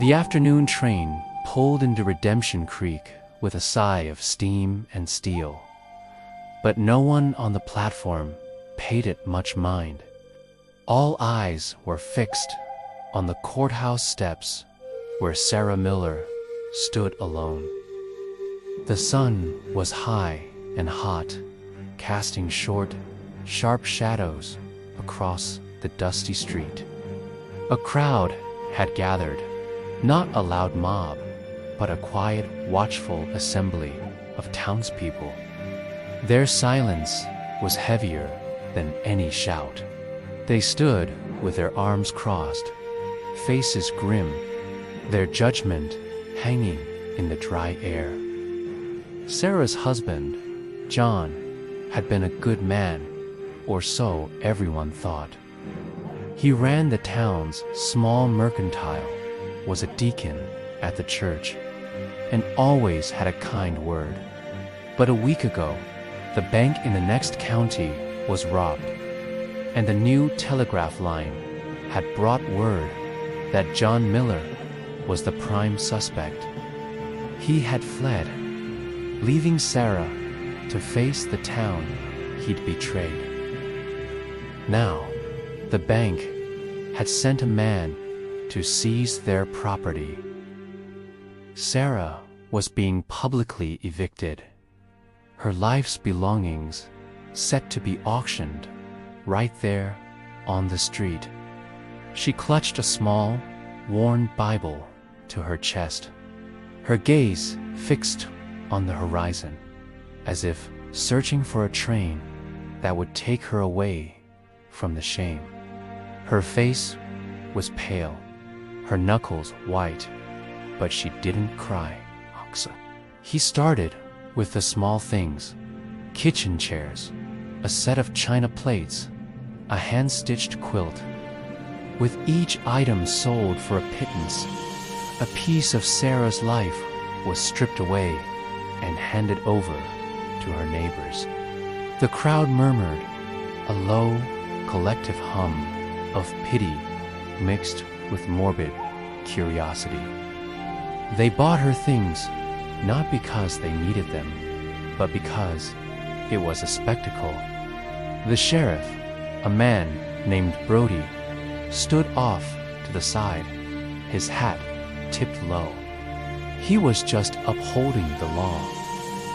The afternoon train pulled into Redemption Creek with a sigh of steam and steel. But no one on the platform paid it much mind. All eyes were fixed on the courthouse steps where Sarah Miller stood alone. The sun was high and hot, casting short, sharp shadows across the dusty street. A crowd had gathered, not a loud mob, but a quiet, watchful assembly of townspeople. Their silence was heavier than any shout. They stood with their arms crossed, faces grim, their judgment hanging in the dry air. Sarah's husband, John, had been a good man, or so everyone thought. He ran the town's small mercantile, was a deacon at the church, and always had a kind word. But a week ago, the bank in the next county was robbed, and the new telegraph line had brought word that John Miller was the prime suspect. He had fled, leaving Sarah to face the town he'd betrayed. Now, the bank had sent a man to seize their property. Sarah was being publicly evicted, her life's belongings set to be auctioned right there on the street. She clutched a small, worn Bible to her chest, her gaze fixed on the horizon, as if searching for a train that would take her away from the shame. Her face was pale, her knuckles white, but she didn't cry. He started with the small things: kitchen chairs, a set of china plates, a hand-stitched quilt. With each item sold for a pittance, a piece of Sarah's life was stripped away and handed over to her neighbors. The crowd murmured, a low, collective hum of pity mixed with morbid curiosity. They bought her things not because they needed them, but because it was a spectacle. The sheriff, a man named Brody, stood off to the side, his hat tipped low. He was just upholding the law,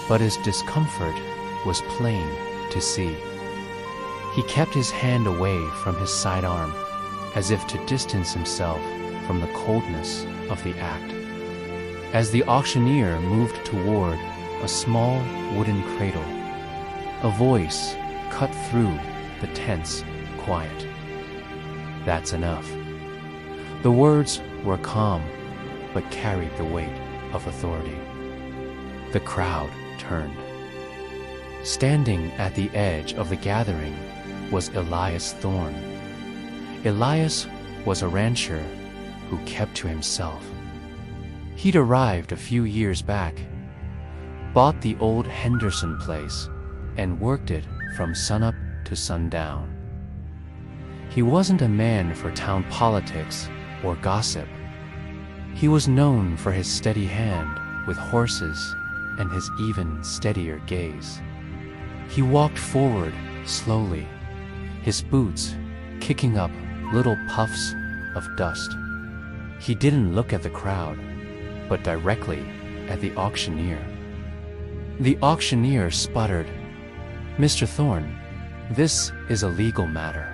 but his discomfort was plain to see. He kept his hand away from his sidearm, as if to distance himself from the coldness of the act. As the auctioneer moved toward a small wooden cradle, a voice cut through the tense quiet. "That's enough." The words were calm, but carried the weight of authority. The crowd turned. Standing at the edge of the gathering was Elias Thorne. Elias was a rancher who kept to himself. He'd arrived a few years back, bought the old Henderson place, and worked it from sunup to sundown. He wasn't a man for town politics or gossip. He was known for his steady hand with horses and his even steadier gaze. He walked forward slowly, his boots kicking up little puffs of dust. He didn't look at the crowd, but directly at the auctioneer. The auctioneer sputtered, "Mr. Thorne, this is a legal matter."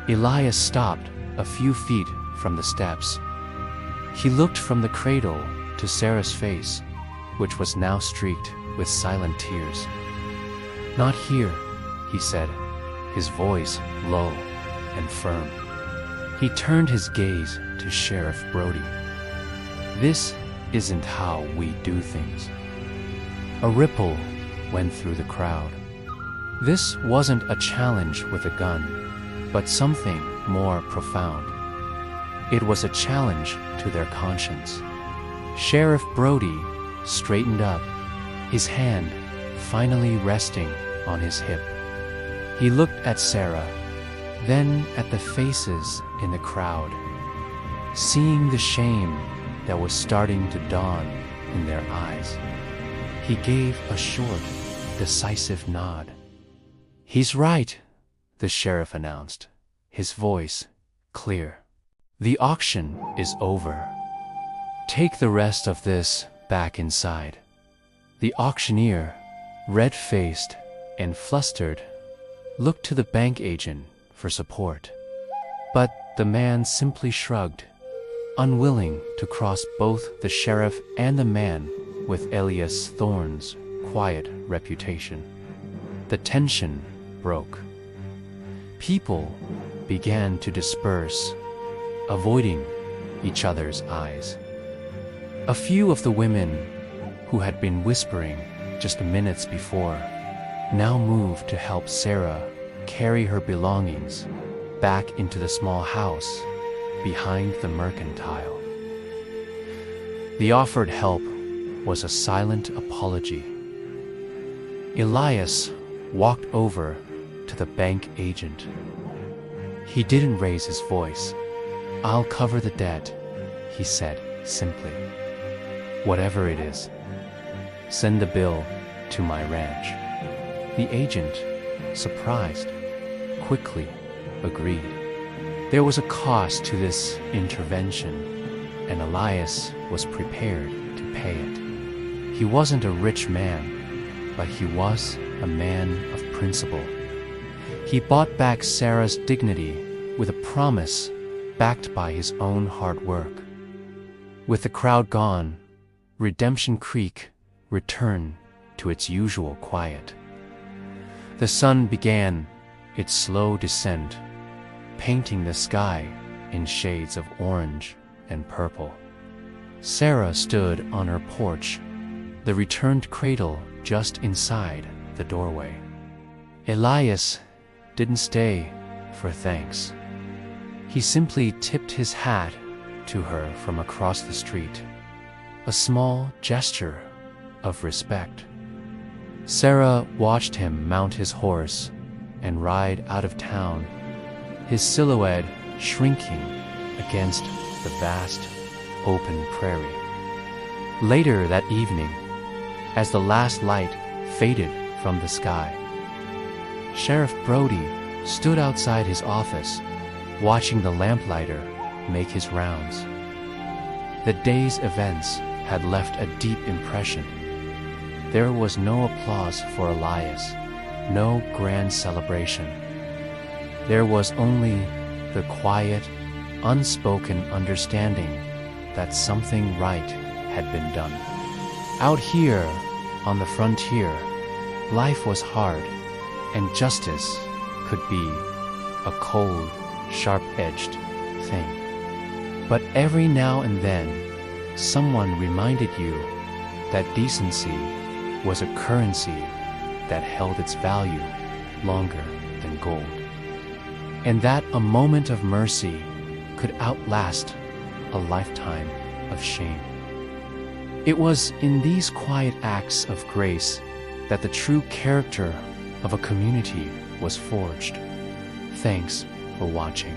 Elias stopped a few feet from the steps. He looked from the cradle to Sarah's face, which was now streaked with silent tears. "Not here," he said, his voice low and firm. He turned his gaze to Sheriff Brody. "This isn't how we do things." A ripple went through the crowd. This wasn't a challenge with a gun, but something more profound. It was a challenge to their conscience. Sheriff Brody straightened up, his hand finally resting on his hip. He looked at Sarah, then at the faces in the crowd. seeing the shame that was starting to dawn in their eyes. He gave a short, decisive nod. "He's right," the sheriff announced, his voice clear. "The auction is over. Take the rest of this back inside." The auctioneer, red-faced and flustered, looked to the bank agent for support. But the man simply shrugged, unwilling to cross both the sheriff and the man with Elias Thorne's quiet reputation. The tension broke. People began to disperse, avoiding each other's eyes. A few of the women who had been whispering just minutes before now moved to help Sarah carry her belongings back into the small house behind the mercantile. The offered help was a silent apology. Elias walked over to the bank agent. He didn't raise his voice. "I'll cover the debt," he said simply. "Whatever it is, send the bill to my ranch." The agent, surprised, quickly agreed. There was a cost to this intervention, and Elias was prepared to pay it. He wasn't a rich man, but he was a man of principle. He bought back Sarah's dignity with a promise backed by his own hard work. With the crowd gone, Redemption Creek returned to its usual quiet. The sun began its slow descent, painting the sky in shades of orange and purple. Sarah stood on her porch, the returned cradle just inside the doorway. Elias didn't stay for thanks. He simply tipped his hat to her from across the street, a small gesture of respect. Sarah watched him mount his horse and ride out of town, his silhouette shrinking against the vast, open prairie. Later that evening, as the last light faded from the sky, Sheriff Brody stood outside his office, watching the lamplighter make his rounds. The day's events had left a deep impression. There was no applause for Elias, no grand celebration. There was only the quiet, unspoken understanding that something right had been done. Out here, on the frontier, life was hard, and justice could be a cold, sharp-edged thing. But every now and then, someone reminded you that decency was a currency that held its value longer than gold, and that a moment of mercy could outlast a lifetime of shame. It was in these quiet acts of grace that the true character of a community was forged. Thanks for watching.